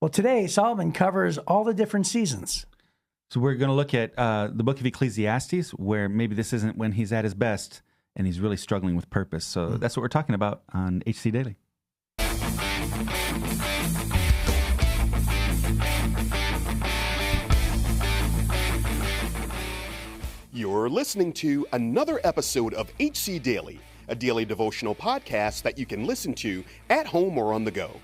Well, today, Solomon covers all the different seasons. So we're going to look at the book of Ecclesiastes, where maybe this isn't when he's at his best and he's really struggling with purpose. So that's what we're talking about on HC Daily. You're listening to another episode of HC Daily, a daily devotional podcast that you can listen to at home or on the go.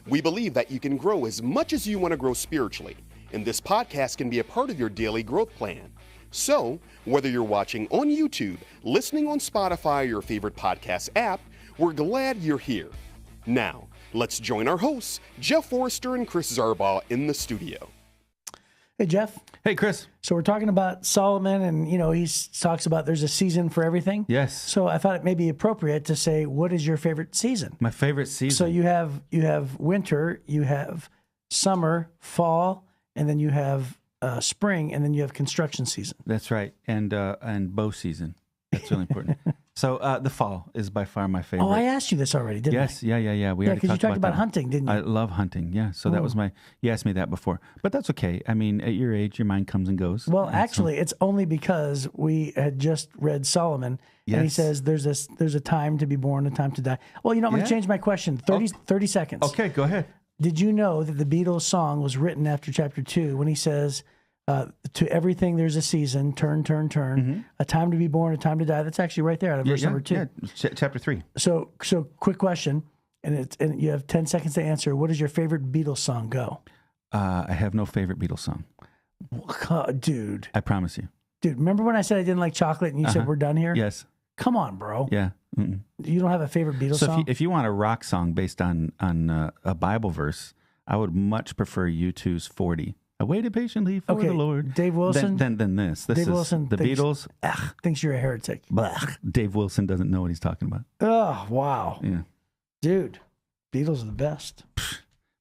We believe that you can grow as much as you want to grow spiritually, and this podcast can be a part of your daily growth plan. So, whether you're watching on YouTube, listening on Spotify or your favorite podcast app, we're glad you're here. Now, let's join our hosts, Jeff Forrester and Chris Zarbaugh, in the studio. Hey, Jeff. Hey, Chris. So we're talking about Solomon, and, he talks about there's a season for everything. Yes. So I thought it may be appropriate to say, what is your favorite season? My favorite season. So you have winter, you have summer, fall, and then you have spring, and then you have construction season. That's right. And bow season. That's really important. So the fall is by far my favorite. Oh, I asked you this already, didn't I? Yes. Yeah. We already because you talked about that. hunting, didn't you? I love hunting. Yeah. So that was you asked me that before, but that's okay. I mean, at your age, your mind comes and goes. Well, actually, it's only because we had just read Solomon, and he says there's a time to be born, a time to die. Well, I'm going to change my question. 30 seconds. Okay, go ahead. Did you know that the Beatles song was written after chapter 2 when he says, to everything there's a season, turn, a time to be born, a time to die? That's actually right there out of verse number 2. Yeah, chapter 3. So quick question, and you have 10 seconds to answer. What is your favorite Beatles song? Go. I have no favorite Beatles song. Dude. I promise you. Dude, remember when I said I didn't like chocolate and you said we're done here? Yes. Come on, bro. Yeah. You don't have a favorite Beatles song? So if you want a rock song based on a Bible verse, I would much prefer U2's 40. I waited patiently for the Lord. Dave Wilson? Then this. This Dave is Wilson the Beatles. Thinks you're a heretic. Dave Wilson doesn't know what he's talking about. Oh, wow. Yeah. Dude, Beatles are the best.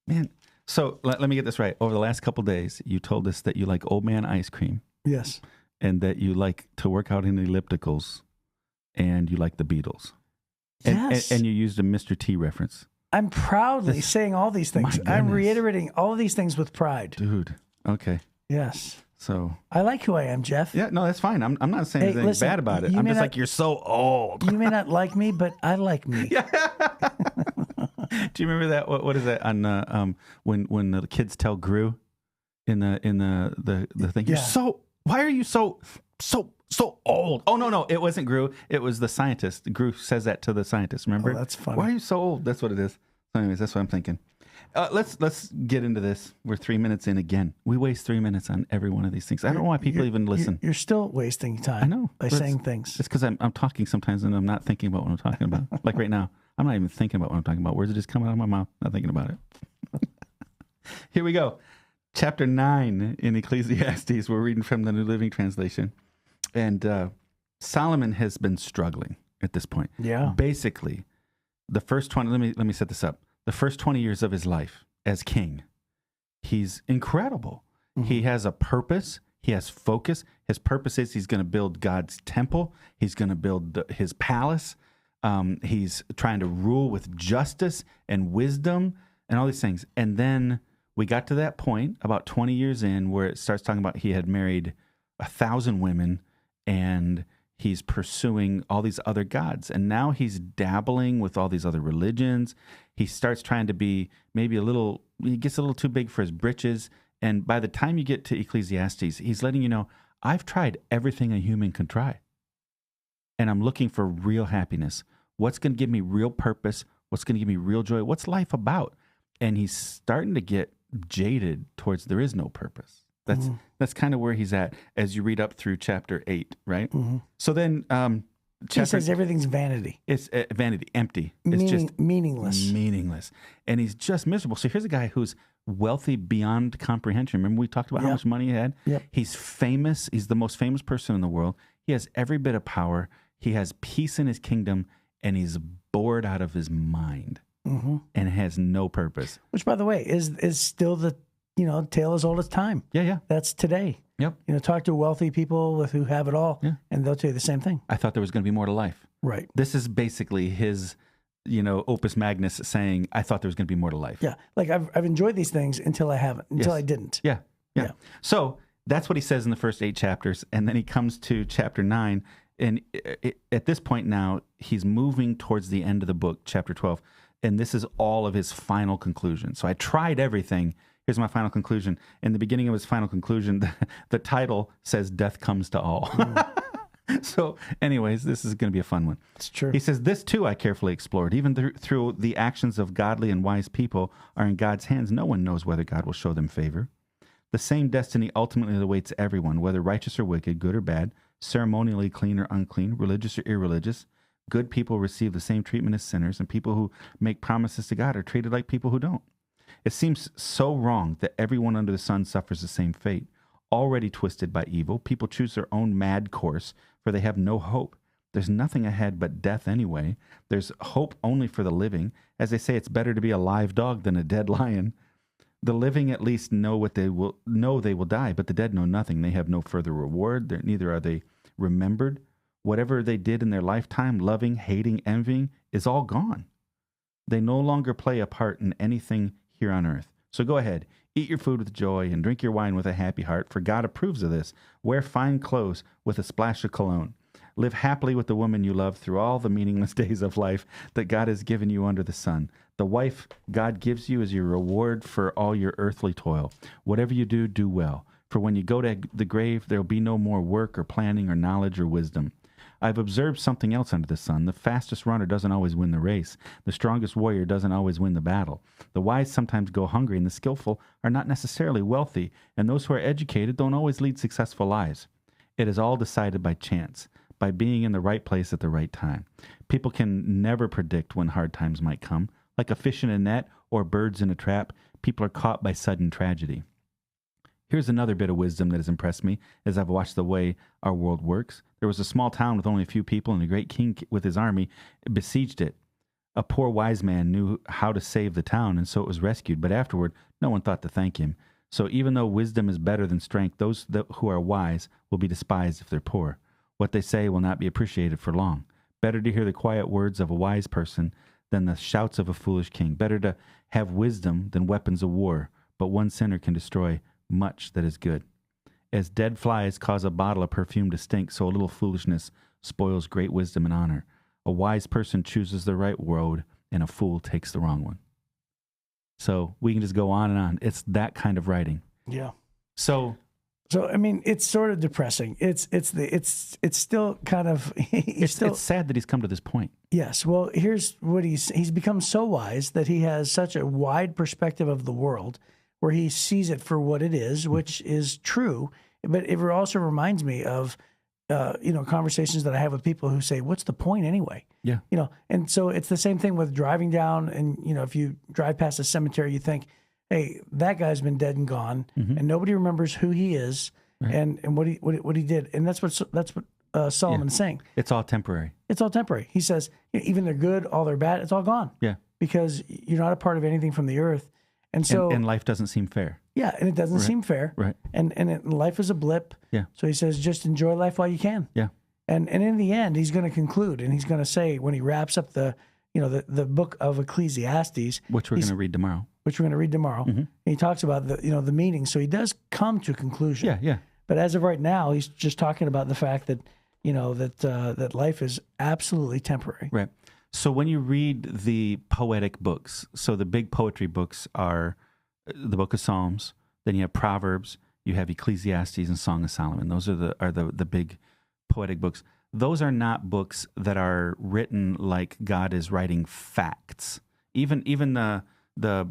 Man. So let me get this right. Over the last couple of days, you told us that you like old man ice cream. Yes. And that you like to work out in ellipticals. And you like the Beatles. Yes. And you used a Mr. T reference. I'm proudly saying all these things. I'm reiterating all of these things with pride. Dude. Okay. Yes. So I like who I am, Jeff. Yeah, no, that's fine. I'm not saying anything bad about it. I'm just like, you're so old. You may not like me, but I like me. Yeah. Do you remember that? What is that on when the kids tell Gru in the thing? Yeah. Why are you so old? Oh no, it wasn't Gru. It was the scientist. Gru says that to the scientist. Remember? Oh, that's funny. Why are you so old? That's what it is. So anyways, that's what I'm thinking. Let's get into this. We're 3 minutes in again. We waste 3 minutes on every one of these things. I don't know why people even listen. You're still wasting time. I know by saying things. It's because I'm talking sometimes and I'm not thinking about what I'm talking about. Like right now, I'm not even thinking about what I'm talking about. Words are just coming out of my mouth. Not thinking about it. Here we go. Chapter 9 in Ecclesiastes. We're reading from the New Living Translation. And Solomon has been struggling at this point. Yeah. Basically, the first 20, let me set this up. The first 20 years of his life as king, he's incredible. Mm-hmm. He has a purpose. He has focus. His purpose is he's going to build God's temple. He's going to build his palace. He's trying to rule with justice and wisdom and all these things. And then we got to that point about 20 years in where it starts talking about he had married 1,000 women and he's pursuing all these other gods. And now he's dabbling with all these other religions. He starts trying to be maybe he gets a little too big for his britches. And by the time you get to Ecclesiastes, he's letting you know, I've tried everything a human can try. And I'm looking for real happiness. What's going to give me real purpose? What's going to give me real joy? What's life about? And he's starting to get jaded towards there is no purpose. That's kind of where he's at as you read up through chapter 8, right? Mm-hmm. So then he says everything's vanity. It's vanity, empty. It's just meaningless. Meaningless. And he's just miserable. So here's a guy who's wealthy beyond comprehension. Remember we talked about how much money he had? Yep. He's famous. He's the most famous person in the world. He has every bit of power. He has peace in his kingdom, and he's bored out of his mind and has no purpose. Which, by the way, is still the tale as old as time. Yeah. That's today. Yep. Talk to wealthy people who have it all, and they'll tell you the same thing. I thought there was going to be more to life. Right. This is basically his opus magnus saying, I thought there was going to be more to life. Yeah. Like I've enjoyed these things until I haven't, until I didn't. Yeah. So that's what he says in the first 8 chapters. And then he comes to chapter 9. And at this point now, he's moving towards the end of the book, chapter 12. And this is all of his final conclusion. So I tried everything. Here's my final conclusion. In the beginning of his final conclusion, the title says, Death Comes to All. So anyways, this is going to be a fun one. It's true. He says, this too I carefully explored. Even through the actions of godly and wise people are in God's hands. No one knows whether God will show them favor. The same destiny ultimately awaits everyone, whether righteous or wicked, good or bad, ceremonially clean or unclean, religious or irreligious. Good people receive the same treatment as sinners, and people who make promises to God are treated like people who don't. It seems so wrong that everyone under the sun suffers the same fate. Already twisted by evil, people choose their own mad course, for they have no hope. There's nothing ahead but death anyway. There's hope only for the living. As they say, it's better to be a live dog than a dead lion. The living at least know they will die, but the dead know nothing. They have no further reward. Neither are they remembered. Whatever they did in their lifetime, loving, hating, envying, is all gone. They no longer play a part in anything here on earth. So go ahead, eat your food with joy and drink your wine with a happy heart, for God approves of this. Wear fine clothes with a splash of cologne. Live happily with the woman you love through all the meaningless days of life that God has given you under the sun. The wife God gives you is your reward for all your earthly toil. Whatever you do, do well. For when you go to the grave, there will be no more work or planning or knowledge or wisdom. I've observed something else under the sun. The fastest runner doesn't always win the race. The strongest warrior doesn't always win the battle. The wise sometimes go hungry, and the skillful are not necessarily wealthy, and those who are educated don't always lead successful lives. It is all decided by chance, by being in the right place at the right time. People can never predict when hard times might come. Like a fish in a net or birds in a trap, people are caught by sudden tragedy. Here's another bit of wisdom that has impressed me as I've watched the way our world works. There was a small town with only a few people, and a great king with his army besieged it. A poor wise man knew how to save the town, and so it was rescued. But afterward, no one thought to thank him. So even though wisdom is better than strength, those who are wise will be despised if they're poor. What they say will not be appreciated for long. Better to hear the quiet words of a wise person than the shouts of a foolish king. Better to have wisdom than weapons of war. But one sinner can destroy much that is good. As dead flies cause a bottle of perfume to stink, so a little foolishness spoils great wisdom and honor. A wise person chooses the right road, and a fool takes the wrong one. So we can just go on and on. It's that kind of writing. Yeah. So I mean, it's sort of depressing. It's still kind of it's sad that he's come to this point. Yes. Well, here's what he's become so wise that he has such a wide perspective of the world, where he sees it for what it is, which is true. But it also reminds me of, conversations that I have with people who say, what's the point anyway? Yeah. And so it's the same thing with driving down and, if you drive past a cemetery, you think, hey, that guy's been dead and gone, and nobody remembers who he is and what he did. And that's what Solomon's saying. It's all temporary. It's all temporary. He says, even they're good, all they're bad, it's all gone. Yeah. Because you're not a part of anything from the earth. And so, and life doesn't seem fair. Yeah, and it doesn't seem fair. Right. And life is a blip. Yeah. So he says, just enjoy life while you can. Yeah. And in the end, he's going to conclude, and he's going to say, when he wraps up the book of Ecclesiastes, which we're going to read tomorrow. And he talks about the meaning. So he does come to a conclusion. Yeah, yeah. But as of right now, he's just talking about the fact that that life is absolutely temporary. Right. So when you read the poetic books, so the big poetry books are the Book of Psalms, then you have Proverbs, you have Ecclesiastes and Song of Solomon. Those are the big poetic books. Those are not books that are written like God is writing facts. Even the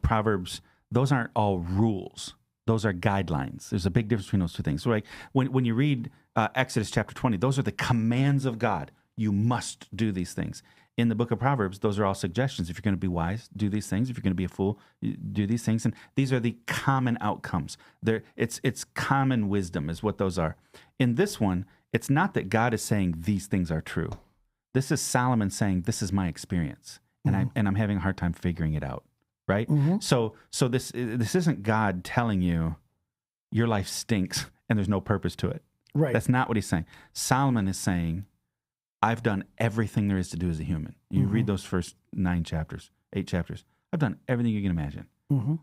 Proverbs, those aren't all rules. Those are guidelines. There's a big difference between those two things. So like when you read Exodus chapter 20, those are the commands of God. You must do these things. In the book of Proverbs, those are all suggestions. If you're going to be wise, do these things. If you're going to be a fool, do these things. And these are the common outcomes. It's common wisdom is what those are. In this one, it's not that God is saying these things are true. This is Solomon saying, this is my experience, and I'm having a hard time figuring it out, right? Mm-hmm. So this isn't God telling you your life stinks and there's no purpose to it. Right. That's not what he's saying. Solomon is saying, I've done everything there is to do as a human. You read those first 8 chapters. I've done everything you can imagine. And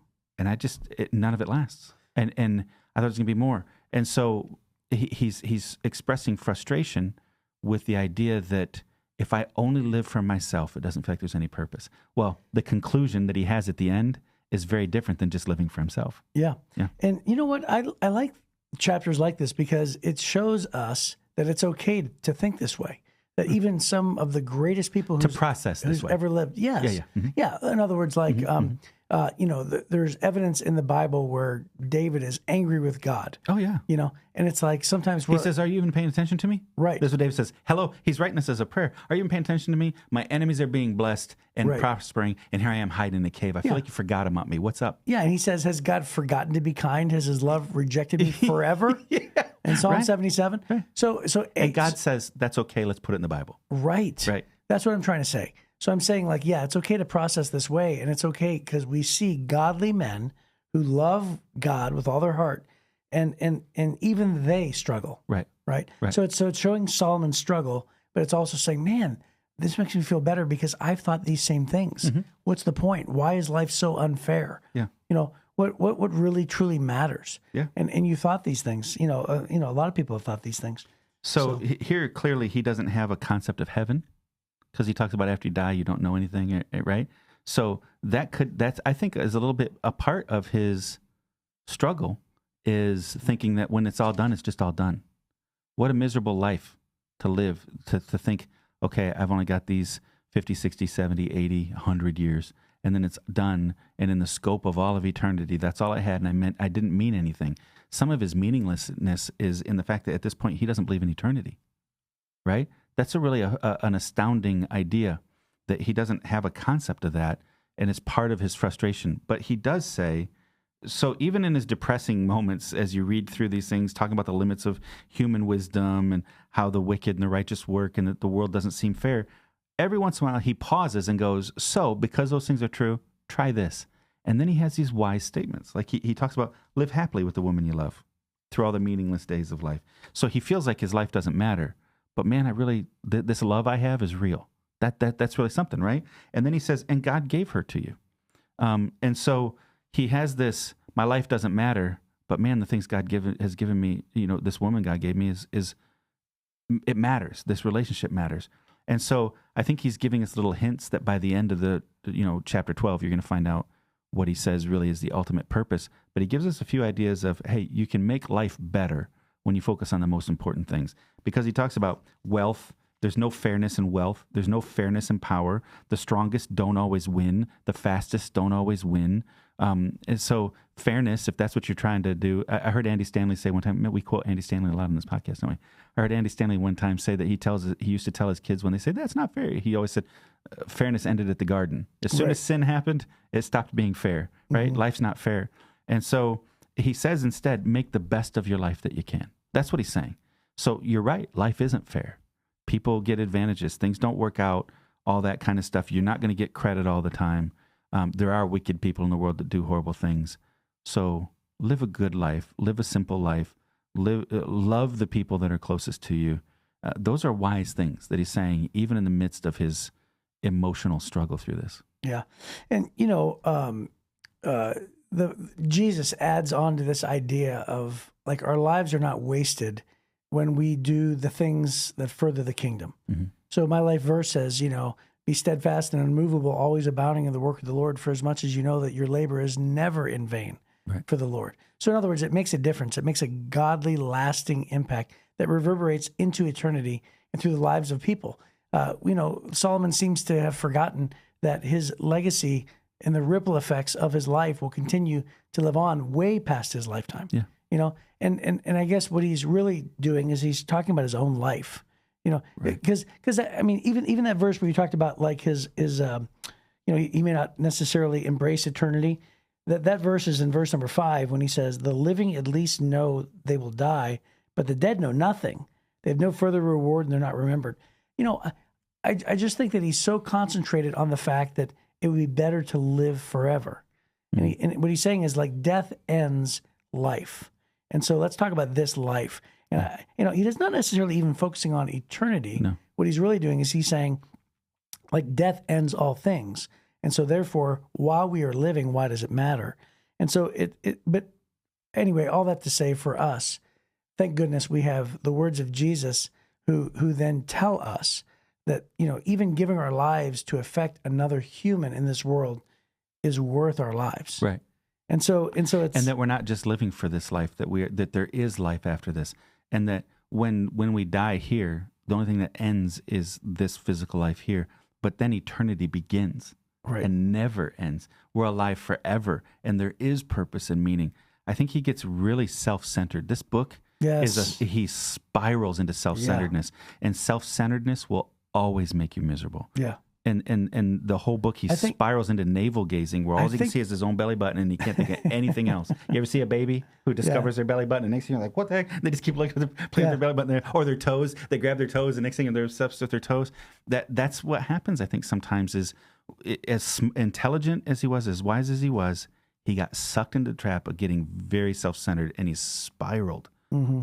none of it lasts. And I thought it was going to be more. And so he's expressing frustration with the idea that if I only live for myself, it doesn't feel like there's any purpose. Well, the conclusion that he has at the end is very different than just living for himself. Yeah. And you know what? I like chapters like this because it shows us that it's okay to think this way. That even some of the greatest people to process this way ever lived, yes, yeah. In other words, like there's evidence in the Bible where David is angry with God. Oh yeah, and it's like sometimes he says, "Are you even paying attention to me?" Right. That's what David says. Hello, he's writing this as a prayer. Are you even paying attention to me? My enemies are being blessed and prospering, and here I am hiding in a cave. I feel like you forgot about me. What's up? Yeah, and he says, "Has God forgotten to be kind? Has His love rejected me forever?" In Psalm 77. Right. So and God says that's okay. Let's put it in the Bible. Right. That's what I'm trying to say. So I'm saying, like, yeah, it's okay to process this way, and it's okay because we see godly men who love God with all their heart, and even they struggle. Right. So it's showing Solomon's struggle, but it's also saying, man, this makes me feel better because I've thought these same things. What's the point? Why is life so unfair? Yeah. What really truly matters? Yeah. And you thought these things. A lot of people have thought these things. So here clearly he doesn't have a concept of heaven because he talks about after you die you don't know anything, right? So that's I think is a little bit a part of his struggle is thinking that when it's all done, it's just all done. What a miserable life to live, to think, okay, I've only got these 50, 60, 70, 80, 100 years, and then it's done, and in the scope of all of eternity, that's all I had, and I didn't mean anything. Some of his meaninglessness is in the fact that at this point, he doesn't believe in eternity, right? That's really an astounding idea that he doesn't have a concept of that, and it's part of his frustration. But he does say, so even in his depressing moments, as you read through these things, talking about the limits of human wisdom and how the wicked and the righteous work and that the world doesn't seem fair, every once in a while he pauses and goes, so because those things are true, try this. And then he has these wise statements. Like he talks about live happily with the woman you love through all the meaningless days of life. So he feels like his life doesn't matter. But man, this love I have is real. That's really something, right? And then he says, and God gave her to you. And so he has this, my life doesn't matter, but man, the things God has given me, this woman God gave me is it matters. This relationship matters. And so I think he's giving us little hints that by the end of the chapter 12, you're going to find out what he says really is the ultimate purpose. But he gives us a few ideas of, hey, you can make life better when you focus on the most important things. Because he talks about wealth. There's no fairness in wealth. There's no fairness in power. The strongest don't always win. The fastest don't always win. And so fairness, if that's what you're trying to do, I heard Andy Stanley say one time, we quote Andy Stanley a lot on this podcast, don't we? I heard Andy Stanley one time say that he used to tell his kids when they say, that's not fair. He always said, fairness ended at the garden. As soon as sin happened, it stopped being fair, right? Life's not fair. And so he says instead, make the best of your life that you can. That's what he's saying. So you're right. Life isn't fair. People get advantages. Things don't work out, all that kind of stuff. You're not going to get credit all the time. There are wicked people in the world that do horrible things. So live a good life. Live a simple life. Love the people that are closest to you. Those are wise things that he's saying, even in the midst of his emotional struggle through this. Yeah. And, Jesus adds on to this idea of like our lives are not wasted when we do the things that further the kingdom. So my life verse says, be steadfast and unmovable, always abounding in the work of the Lord, for as much as you know that your labor is never in vain for the Lord. So in other words, it makes a difference. It makes a godly, lasting impact that reverberates into eternity and through the lives of people. Solomon seems to have forgotten that his legacy and the ripple effects of his life will continue to live on way past his lifetime. Yeah. And I guess what he's really doing is he's talking about his own life. Because I mean, even that verse where you talked about like his he may not necessarily embrace eternity. That verse is in verse number 5 when he says, "The living at least know they will die, but the dead know nothing. They have no further reward, and they're not remembered." I just think that he's so concentrated on the fact that it would be better to live forever. And what he's saying is like death ends life, and so let's talk about this life. And he does not necessarily even focusing on eternity. No. what he's really doing is he's saying, like, death ends all things. And so therefore, while we are living, why does it matter? And so but anyway, all that to say, for us, thank goodness we have the words of Jesus who then tell us that, even giving our lives to affect another human in this world is worth our lives. Right. And so it's, and that we're not just living for this life, that there is life after this, and that when we die here, the only thing that ends is this physical life here, but then eternity begins. Right. And never ends. We're alive forever, and there is purpose and meaning. I think he gets really self-centered. This book he spirals into self-centeredness, and self-centeredness will always make you miserable. Yeah. And the whole book, spirals into navel gazing, where all he can see is his own belly button, and he can't think of anything else. You ever see a baby who discovers their belly button, and next thing you're like, what the heck? They just keep looking at playing their belly button there, or their toes. They grab their toes, and next thing they're obsessed with their toes. That's what happens, I think, sometimes is, as intelligent as he was, as wise as he was, he got sucked into the trap of getting very self-centered, and he spiraled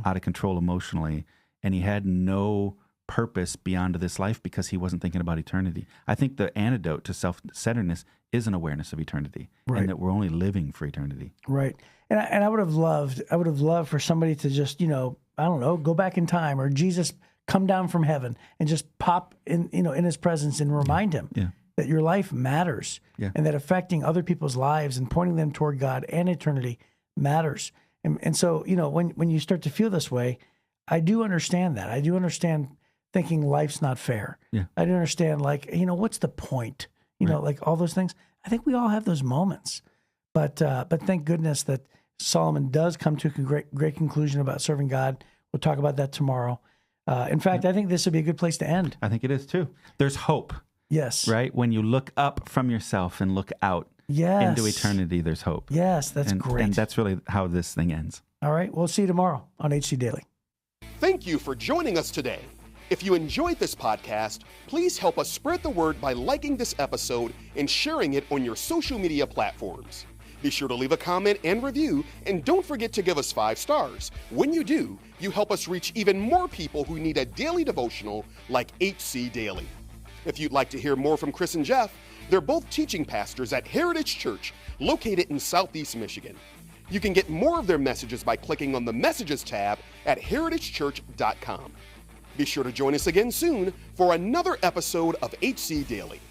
out of control emotionally, and he had no purpose beyond this life because he wasn't thinking about eternity. I think the antidote to self-centeredness is an awareness of eternity, and that we're only living for eternity. Right. And I would have loved for somebody to just, I don't know, go back in time, or Jesus come down from heaven and just pop in, in his presence and remind him that your life matters, and that affecting other people's lives and pointing them toward God and eternity matters. And so, when you start to feel this way, I do understand that. I do understand thinking life's not fair. Yeah. I do understand, what's the point? Like all those things. I think we all have those moments. But thank goodness that Solomon does come to a great conclusion about serving God. We'll talk about that tomorrow. In fact, I think this would be a good place to end. I think it is too. There's hope. Yes. Right? When you look up from yourself and look out into eternity, there's hope. Yes, that's great. And that's really how this thing ends. All right. We'll see you tomorrow on HC Daily. Thank you for joining us today. If you enjoyed this podcast, please help us spread the word by liking this episode and sharing it on your social media platforms. Be sure to leave a comment and review, and don't forget to give us 5 stars. When you do, you help us reach even more people who need a daily devotional like HC Daily. If you'd like to hear more from Chris and Jeff, they're both teaching pastors at Heritage Church, located in Southeast Michigan. You can get more of their messages by clicking on the Messages tab at heritagechurch.com. Be sure to join us again soon for another episode of HC Daily.